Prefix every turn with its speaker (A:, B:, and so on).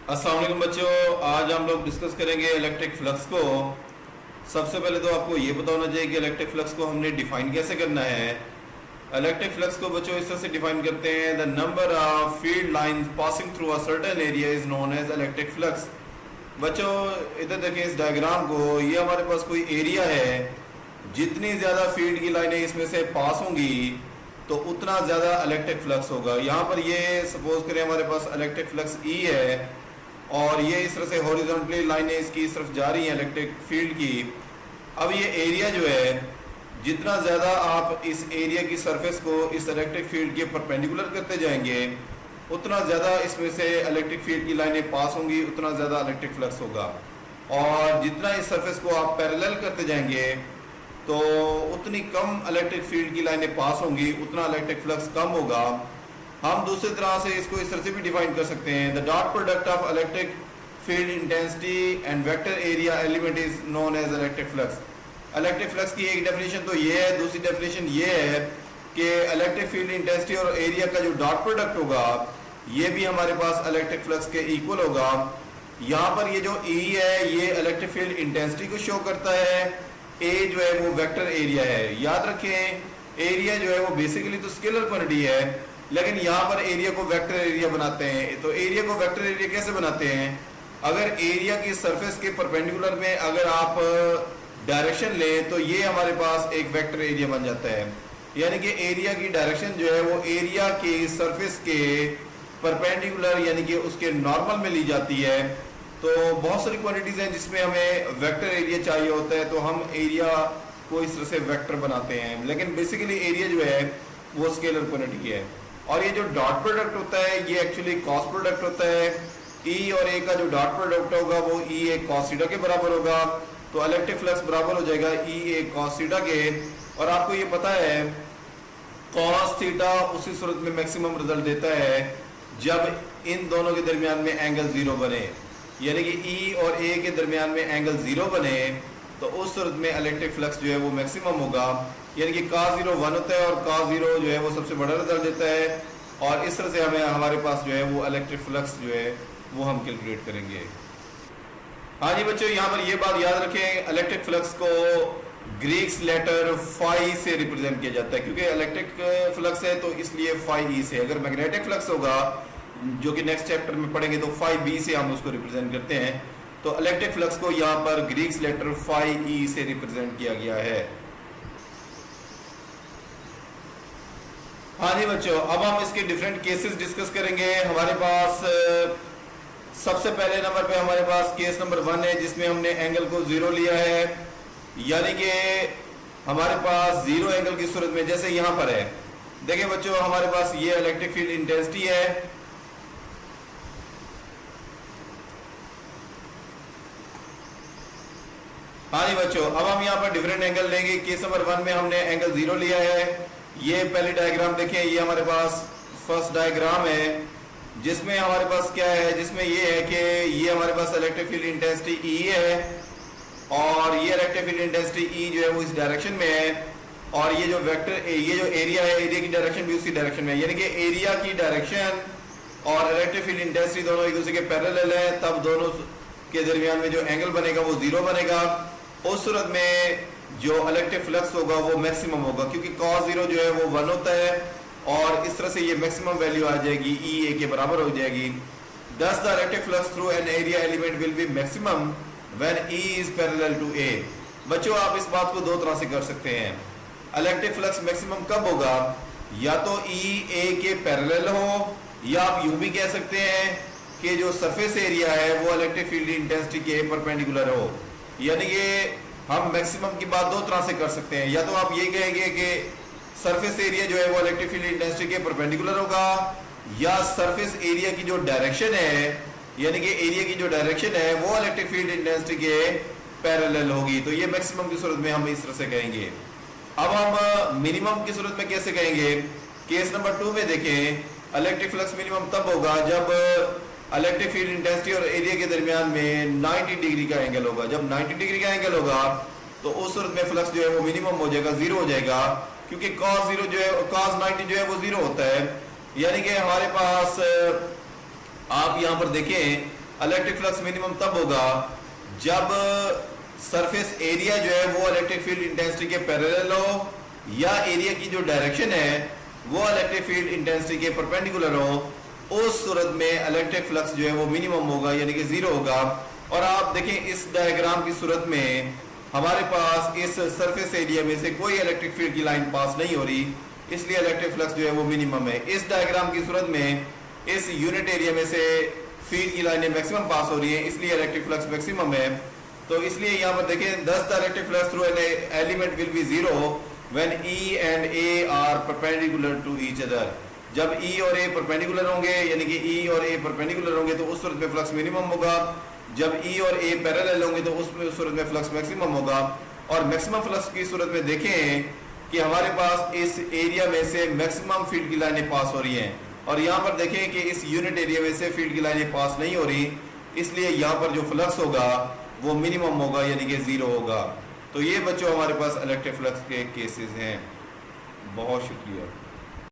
A: अस्सलाम वालेकुम बच्चों, आज हम लोग डिस्कस करेंगे इलेक्ट्रिक फ्लक्स को। सबसे पहले तो आपको ये पता होना चाहिए कि इलेक्ट्रिक फ्लक्स को हमने डिफाइन कैसे करना है। इलेक्ट्रिक फ्लक्स को बच्चों इस तरह से डिफाइन करते हैं, the number of field lines passing through a certain area is known as electric flux. बच्चों इधर देखें इस डायग्राम को, ये हमारे पास कोई एरिया है, जितनी ज़्यादा फील्ड की लाइनें इसमें से पास होंगी तो उतना ज़्यादा इलेक्ट्रिक फ्लक्स होगा। यहाँ पर ये सपोज करें हमारे पास इलेक्ट्रिक फ्लक्स ई है और ये इस तरह से हॉरिजॉन्टली लाइनें इसकी इस तरफ जा रही हैं इलेक्ट्रिक फील्ड की। अब ये एरिया जो है, जितना ज़्यादा आप इस एरिया की सरफेस को इस इलेक्ट्रिक फील्ड के परपेंडिकुलर करते जाएंगे उतना ज़्यादा इसमें से इलेक्ट्रिक फील्ड की लाइनें पास होंगी, उतना ज़्यादा इलेक्ट्रिक फ्लक्स होगा। और जितना इस सरफेस को आप पैरेलल करते जाएंगे तो उतनी कम इलेक्ट्रिक फील्ड की लाइनें पास होंगी, उतना इलेक्ट्रिक फ्लक्स कम होगा। हम दूसरी तरह से इसको इस तरह से भी डिफाइन कर सकते हैं, the dot product of electric field intensity and vector area element is known as electric flux. Electric flux की एक डेफिनेशन तो ये है, दूसरी डेफिनेशन ये है कि इलेक्ट्रिक फील्ड इंटेंसिटी और एरिया का जो डॉट प्रोडक्ट होगा ये भी हमारे पास इलेक्ट्रिक फ्लक्स के इक्वल होगा। यहाँ पर ये जो E है ये इलेक्ट्रिक फील्ड इंटेंसिटी को शो करता है, A जो है वो वेक्टर एरिया है। याद रखें एरिया जो है वो बेसिकली तो स्केलर क्वांटिटी है, लेकिन यहाँ पर एरिया को वेक्टर एरिया बनाते हैं। तो एरिया को वेक्टर एरिया कैसे बनाते हैं, अगर एरिया की सरफेस के परपेंडिकुलर में अगर आप डायरेक्शन लें तो ये हमारे पास एक वेक्टर एरिया बन जाता है। यानी कि एरिया की डायरेक्शन जो है वो एरिया की सरफेस के परपेंडिकुलर यानी कि उसके नॉर्मल में ली जाती है। तो बहुत सारी क्वांटिटीज हैं जिसमें हमें वेक्टर एरिया चाहिए होता है, तो हम एरिया को इस तरह से वेक्टर बनाते हैं, लेकिन बेसिकली एरिया जो है वो स्केलर क्वांटिटी है। और ये जो डॉट प्रोडक्ट होता है ये एक्चुअली कॉस प्रोडक्ट होता है। E और A का जो डॉट प्रोडक्ट होगा वो E A cos थीटा के बराबर होगा, तो इलेक्ट्रिक फ्लक्स बराबर हो जाएगा E A cos थीटा के। और आपको ये पता है cos थीटा उसी सूरत में मैक्सिमम रिजल्ट देता है जब इन दोनों के दरमियान में एंगल जीरो बने, यानी कि E और A के दरमियान में एंगल जीरो बने तो उस सूरत में इलेक्ट्रिक फ्लक्स जो है वो मैक्सिमम होगा। यानी कि cos 0 1 होता है और cos 0 जो है वो सबसे बड़ा रिजल्ट देता है, और इस तरह से हमें हमारे पास जो है वो इलेक्ट्रिक फ्लक्स जो है वो हम कैलकुलेट करेंगे। हाँ जी बच्चों, यहाँ पर ये बात याद रखें, इलेक्ट्रिक फ्लक्स को ग्रीक्स लेटर फाई से रिप्रेजेंट किया जाता है, क्योंकि इलेक्ट्रिक फ्लक्स है तो इसलिए फाई ई से। अगर मैग्नेटिक फ्लक्स होगा जो कि नेक्स्ट चैप्टर में पढ़ेंगे तो फाई बी से हम उसको रिप्रेजेंट करते हैं। तो इलेक्ट्रिक फ्लक्स को यहाँ पर ग्रीक्स लेटर फाई ई से रिप्रेजेंट किया गया है। हाँ जी बच्चों, अब हम इसके डिफरेंट केसेस डिस्कस करेंगे। हमारे पास सबसे पहले नंबर पे हमारे पास केस नंबर 1 है जिसमें हमने एंगल को जीरो लिया है, यानी कि हमारे पास जीरो एंगल की सूरत में जैसे यहाँ पर है। देखिए बच्चों हमारे पास ये इलेक्ट्रिक फील्ड इंटेंसिटी है, हाँ जी बच्चों, अब हम यहाँ पर डिफरेंट एंगल लेंगे। केस नंबर 1 में हमने एंगल जीरो लिया है। ये पहली डायग्राम देखें, ये हमारे पास फर्स्ट डायग्राम है जिसमें हमारे पास क्या है, जिसमें ये है कि ये हमारे पास इलेक्ट्रिक फील्ड इंटेंसिटी E है और ये इलेक्ट्रिक फील्ड इंटेंसिटी E जो है वो इस डायरेक्शन में है, और ये जो वेक्टर ये जो एरिया है एरिया की डायरेक्शन भी उसी डायरेक्शन में है। यानी कि एरिया की डायरेक्शन और इलेक्ट्रिक फील्ड इंटेंसिटी दोनों एक दूसरे के पैरेलल है, तब दोनों के दरमियान में जो एंगल बनेगा वो जीरो बनेगा। उस सूरत में जो इलेक्ट्रिक फ्लक्स होगा वो मैक्सिमम होगा, क्योंकि cos 0 जो है वो 1 होता है और इस तरह से ये मैक्सिमम वैल्यू आ जाएगी, E A के बराबर हो जाएगी। Thus the electric flux through an area element will be maximum when E is parallel to A। बच्चों आप इस बात को दो तरह से कर सकते हैं, इलेक्ट्रिक फ्लक्स मैक्सिमम कब होगा, या तो E A के पैरेलल हो, या आप यूं भी कह सकते हैं कि जो सरफेस एरिया है वो इलेक्ट्रिक फील्ड इंटेंसिटी के परपेंडिकुलर हो। यानी कि हम मैक्सिमम की बात दो तरह से कर सकते हैं, या तो आप ये कहेंगे कि सरफेस एरिया जो है वो इलेक्ट्रिक फील्ड इंटेंसिटी के परपेंडिकुलर होगा, या सरफेस एरिया की जो डायरेक्शन है यानी कि एरिया की जो डायरेक्शन है वो इलेक्ट्रिक फील्ड इंटेंसिटी के पैरेलल होगी। तो ये मैक्सिमम की सूरत में हम इस तरह से कहेंगे। अब हम मिनिमम की सूरत में कैसे कहेंगे, केस नंबर 2 में देखें, इलेक्ट्रिक फ्लक्स मिनिमम तब होगा जब इलेक्ट्रिक फील्ड इंटेंसिटी और एरिया के दरमियान में 90 डिग्री का एंगल होगा। जब 90 डिग्री का एंगल होगा तो उस सूरत में फ्लक्स जो है वो मिनिमम हो जाएगा, जीरो हो जाएगा, क्योंकि cos 0 जो है cos 90 जो है वो जीरो होता है। यानी कि हमारे पास आप यहाँ पर देखें इलेक्ट्रिक फ्लक्स मिनिमम तब होगा जब सरफेस एरिया जो है वो इलेक्ट्रिक फील्ड इंटेंसिटी के पैरेलल हो या एरिया की जो डायरेक्शन है वो इलेक्ट्रिक फील्ड इंटेंसिटी के परपेंडिकुलर हो। उस सूरत में इलेक्ट्रिक फ्लक्स जो है वो मिनिमम होगा यानी कि जीरो होगा। और आप देखें इस डायग्राम की सूरत में हमारे पास इस सरफेस एरिया में से कोई इलेक्ट्रिक फील्ड की लाइन पास नहीं हो रही, इसलिए इलेक्ट्रिक फ्लक्स जो है वो मिनिमम है। इस डायग्राम की सूरत में इस यूनिट एरिया में से फील्ड की लाइनें मैक्सिमम पास हो रही है, इसलिए इलेक्ट्रिक फ्लक्स मैक्सिमम है। तो इसलिए यहाँ पर देखें thus the electric flux through an element will be zero when E and A are perpendicular to each other. जब E और A परपेंडिकुलर होंगे यानी कि E और A परपेंडिकुलर होंगे तो उस सूरत में फ्लक्स मिनिमम होगा। जब E और A पैरेलल होंगे तो उस सूरत में फ्लक्स मैक्सिमम होगा। और मैक्सिमम फ्लक्स की सूरत में देखें कि हमारे पास इस एरिया में से मैक्सिमम फील्ड की लाइनें पास हो रही हैं और यहाँ पर देखें कि इस यूनिट एरिया में से फील्ड की लाइनें पास नहीं हो रही, इसलिए यहाँ पर जो फ्लक्स होगा वो मिनिमम होगा यानी कि जीरो होगा। तो ये बच्चों हमारे पास इलेक्ट्रिक फ्लक्स के केसेस हैं। बहुत शुक्रिया।